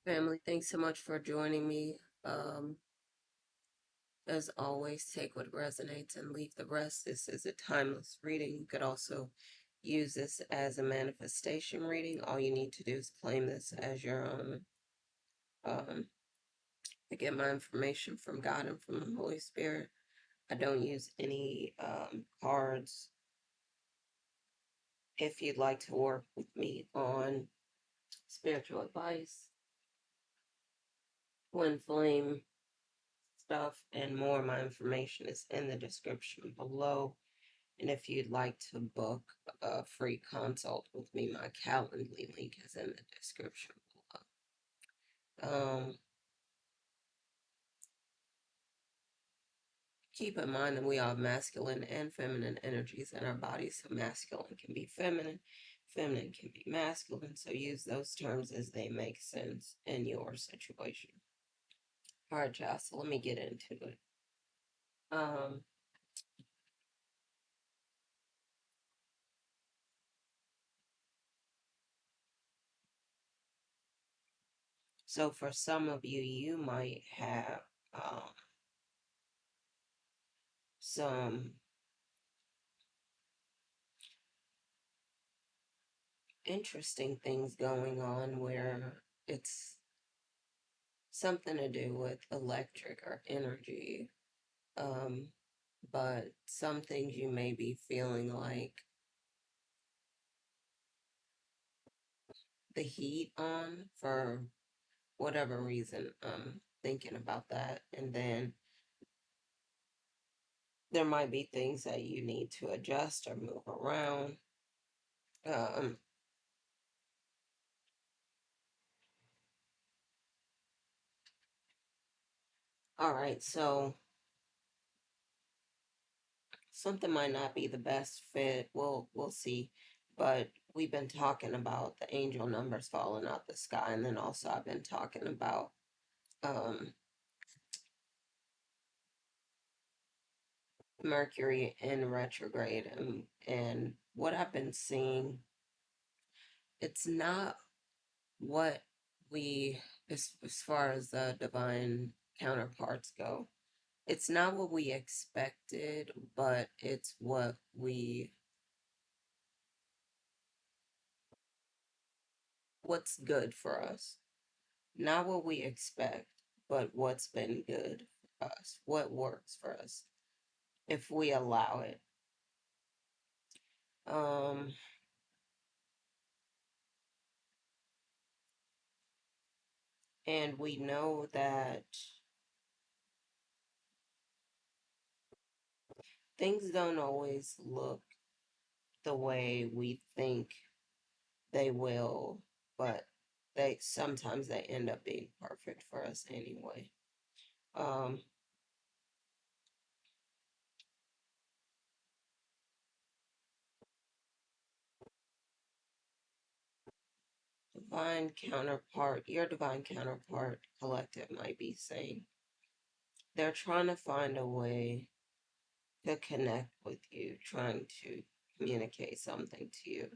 Family, thanks so much for joining me. As always, take what resonates and leave the rest. This is a timeless reading. You could also use this as a manifestation reading. All you need to do is claim this as your own. I get my information from God and from the Holy Spirit. I don't use any cards. If you'd like to work with me on spiritual advice, twin flame stuff, and more, my information is in the description below. And if you'd like to book a free consult with me, my Calendly link is in the description below. Keep in mind that we all have masculine and feminine energies in our bodies. So masculine can be feminine, feminine can be masculine. So use those terms as they make sense in your situation. All right, y'all. So let me get into it. Um, so for some of you, you might have some interesting things going on where it's something to do with electric or energy. Um, but some things you may be feeling like the heat on for whatever reason. Thinking about that. And then there might be things that you need to adjust or move around. Um, all right, so something might not be the best fit. We'll see. But we've been talking about the angel numbers falling out the sky, and then also I've been talking about um Mercury in retrograde, and what I've been seeing, it's not what we, as far as the divine counterparts go, it's not what we expected, but it's what's good for us. Not what we expect, but what's been good for us, what works for us, if we allow it. Um, and we know that things don't always look the way we think they will, but they sometimes they end up being perfect for us anyway. Um, divine counterpart, your divine counterpart collective might be saying they're trying to find a way to connect with you, trying to communicate something to you.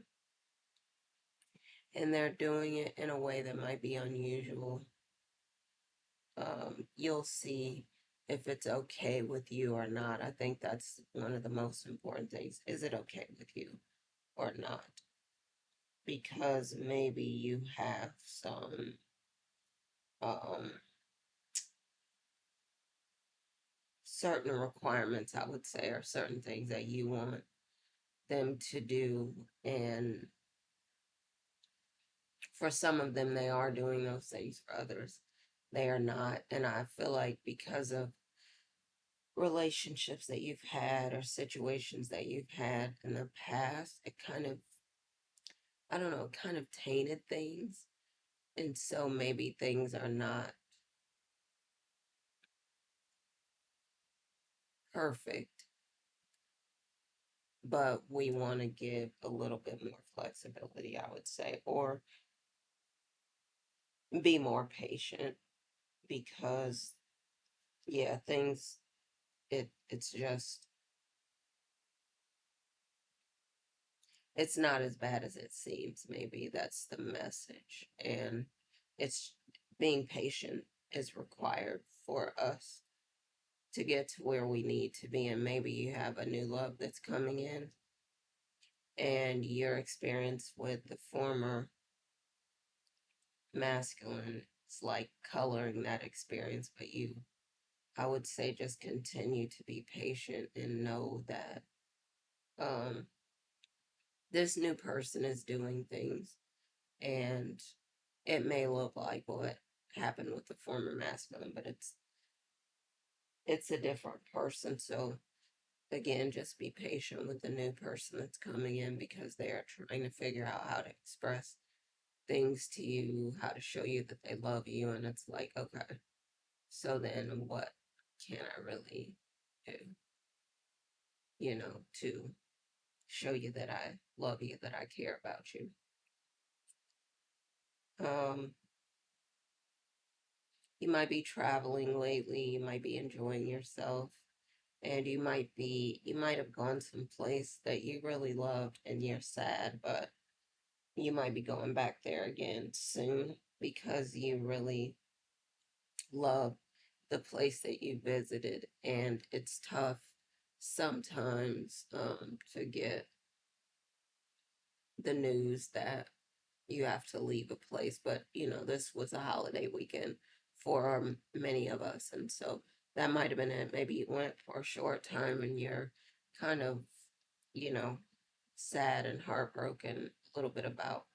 And they're doing it in a way that might be unusual. You'll see if it's okay with you or not. I think that's one of the most important things. Is it okay with you or not? Because maybe you have some um, certain requirements, I would say, or certain things that you want them to do. And for some of them, they are doing those things. For others, they are not. And I feel like because of relationships that you've had or situations that you've had in the past, it kind of, I don't know, kind of tainted things. And so maybe things are not perfect, but we want to give a little bit more flexibility, I would say, or be more patient because, yeah, things, it's just, it's not as bad as it seems. Maybe that's the message. And it's being patient is required for us to get to where we need to be. And maybe you have a new love that's coming in, and your experience with the former masculine is like coloring that experience. But you, I would say, just continue to be patient and know that um, this new person is doing things, and it may look like what happened with the former masculine, but it's a different person. So again, just be patient with the new person that's coming in, because they are trying to figure out how to express things to you, how to show you that they love you. And it's like, okay, so then what can I really do, to show you that I love you, that I care about you? Um, you might be traveling lately, you might be enjoying yourself, and you might have gone someplace that you really loved and you're sad, but you might be going back there again soon because you really love the place that you visited. And it's tough sometimes to get the news that you have to leave a place. But, this was a holiday weekend for many of us. And so that might have been it. Maybe you went for a short time and you're kind of, you know, sad and heartbroken a little bit about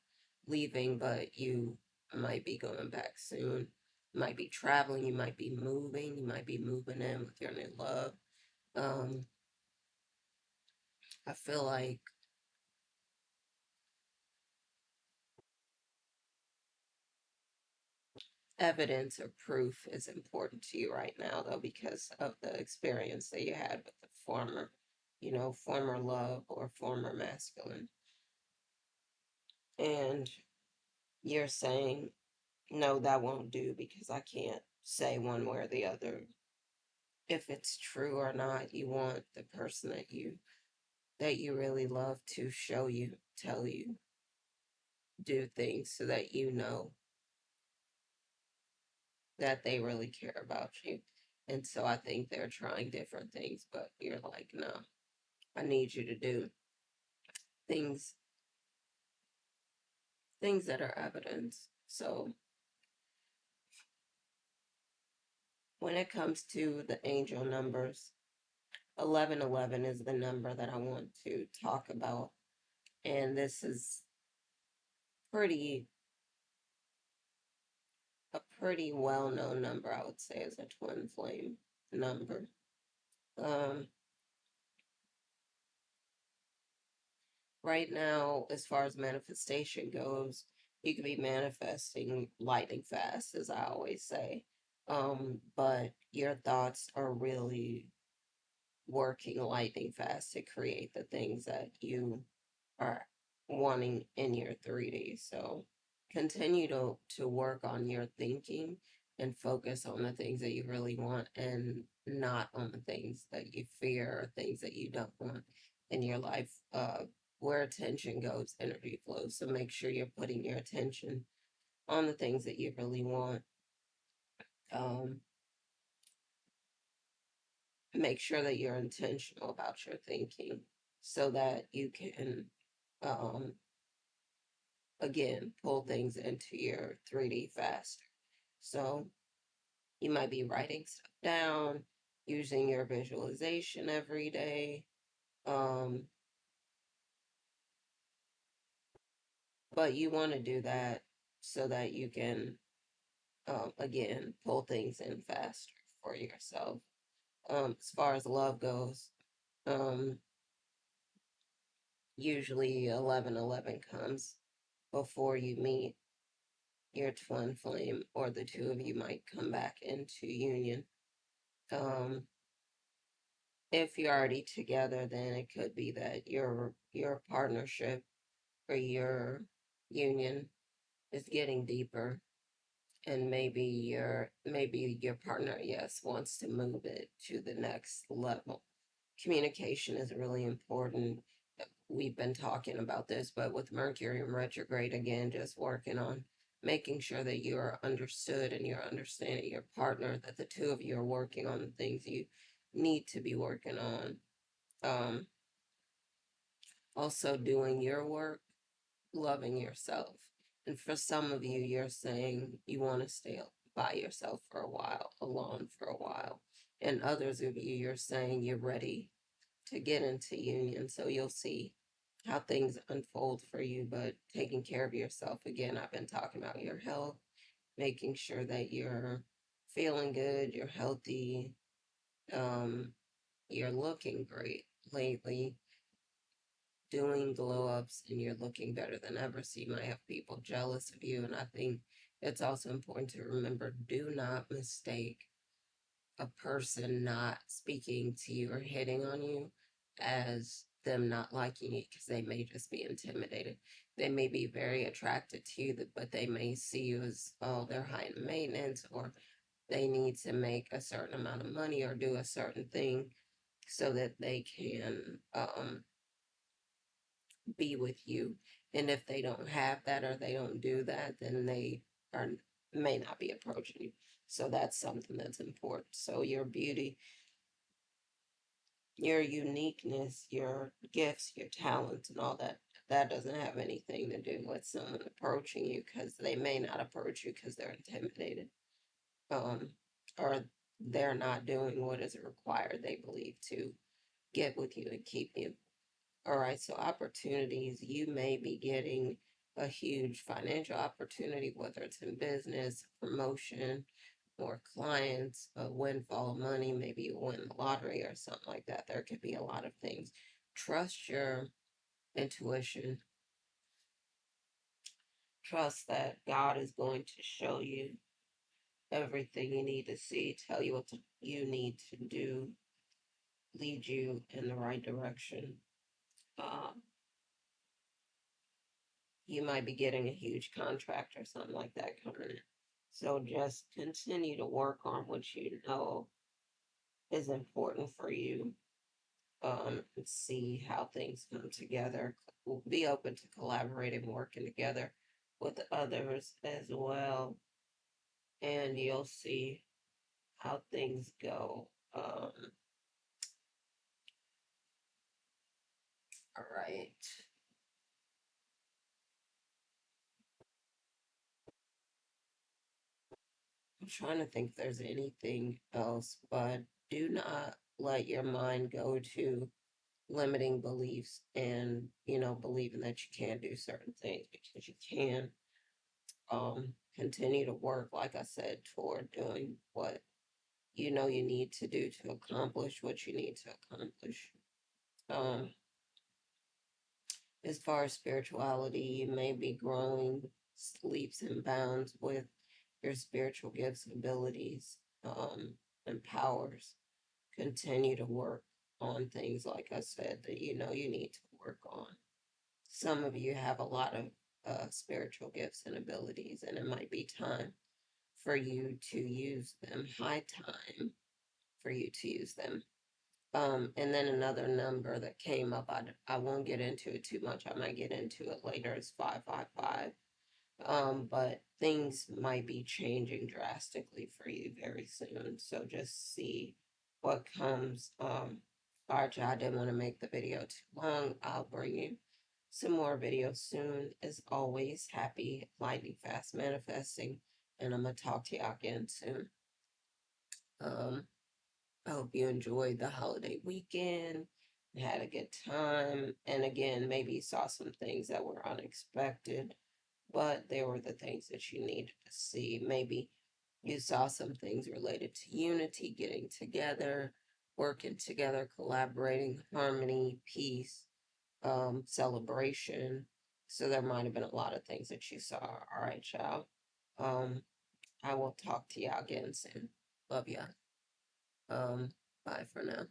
leaving, but you might be going back soon. You might be traveling, you might be moving in with your new love. Um, I feel like evidence or proof is important to you right now, though, because of the experience that you had with the former love or former masculine. And you're saying, no, that won't do, because I can't say one way or the other if it's true or not. You want the person that you really love to show you, tell you, do things so that you know that they really care about you. And so I think they're trying different things, but you're like, no, I need you to do things things that are evidence. So when it comes to the angel numbers, 1111 is the number that I want to talk about. And this is pretty a pretty well-known number, I would say, as a twin flame number. Um, right now, as far as manifestation goes, you could be manifesting lightning fast, as I always say. But your thoughts are really working lightning fast to create the things that you are wanting in your 3D. So continue to work on your thinking and focus on the things that you really want, and not on the things that you fear or things that you don't want in your life. Where attention goes, energy flows. So make sure you're putting your attention on the things that you really want. Um, Make sure that you're intentional about your thinking so that you can um, again, pull things into your 3D faster. So you might be writing stuff down, using your visualization every day. Um, but you want to do that so that you can, again, pull things in faster for yourself. As far as love goes, um, usually 1111 comes before you meet your twin flame, or the two of you might come back into union. Um, if you're already together, then it could be that your partnership or your union is getting deeper, and maybe your partner, yes, wants to move it to the next level. Communication is really important. We've been talking about this, but with Mercury in retrograde again, just working on making sure that you are understood and you're understanding your partner, that the two of you are working on the things you need to be working on. Um, Also doing your work, loving yourself. And for some of you, you're saying you want to stay by yourself for a while, alone for a while. And others of you, you're saying you're ready to get into union. So you'll see how things unfold for you, but taking care of yourself. Again, I've been talking about your health, making sure that you're feeling good, you're healthy, um, you're looking great lately, doing glow ups, and you're looking better than ever. So you might have people jealous of you. And I think it's also important to remember, do not mistake a person not speaking to you or hitting on you as them not liking you, because they may just be intimidated. They may be very attracted to you, but they may see you as, oh, they're high in maintenance, or they need to make a certain amount of money or do a certain thing so that they can be with you. And if they don't have that or they don't do that, then they are may not be approaching you. So that's something that's important. So your beauty, your uniqueness, your gifts, your talents, and all that, that doesn't have anything to do with someone approaching you, because they may not approach you because they're intimidated, um, or they're not doing what is required, they believe, to get with you and keep you. All right, so opportunities, you may be getting a huge financial opportunity, whether it's in business, promotion, more clients, a windfall of money, maybe you win the lottery or something like that. There could be a lot of things. Trust your intuition. Trust that God is going to show you everything you need to see, tell you you need to do, lead you in the right direction. Um, you might be getting a huge contract or something like that coming in. So just continue to work on what you know is important for you, and see how things come together. We'll be open to collaborating, working together with others as well, and you'll see how things go. All right. I'm trying to think if there's anything else, but do not let your mind go to limiting beliefs and, believing that you can't do certain things, because you can. Continue to work, like I said, toward doing what you know you need to do to accomplish what you need to accomplish. Um, as far as spirituality, you may be growing leaps and bounds with your spiritual gifts, abilities, and powers. Continue to work on things, like I said, that you know you need to work on. Some of you have a lot of spiritual gifts and abilities, and it might be time for you to use them. High time for you to use them. And then another number that came up, I won't get into it too much. I might get into it later. It's 555. But things might be changing drastically for you very soon. So just see what comes. All right, y'all, I didn't want to make the video too long. I'll bring you some more videos soon. As always, happy lightning fast manifesting. And I'm going to talk to y'all again soon. Um, I hope you enjoyed the holiday weekend and had a good time. And again, maybe you saw some things that were unexpected, but they were the things that you needed to see. Maybe you saw some things related to unity, getting together, working together, collaborating, harmony, peace, celebration. So there might have been a lot of things that you saw. All right, y'all. Um, I will talk to y'all again soon. Love y'all. Bye for now.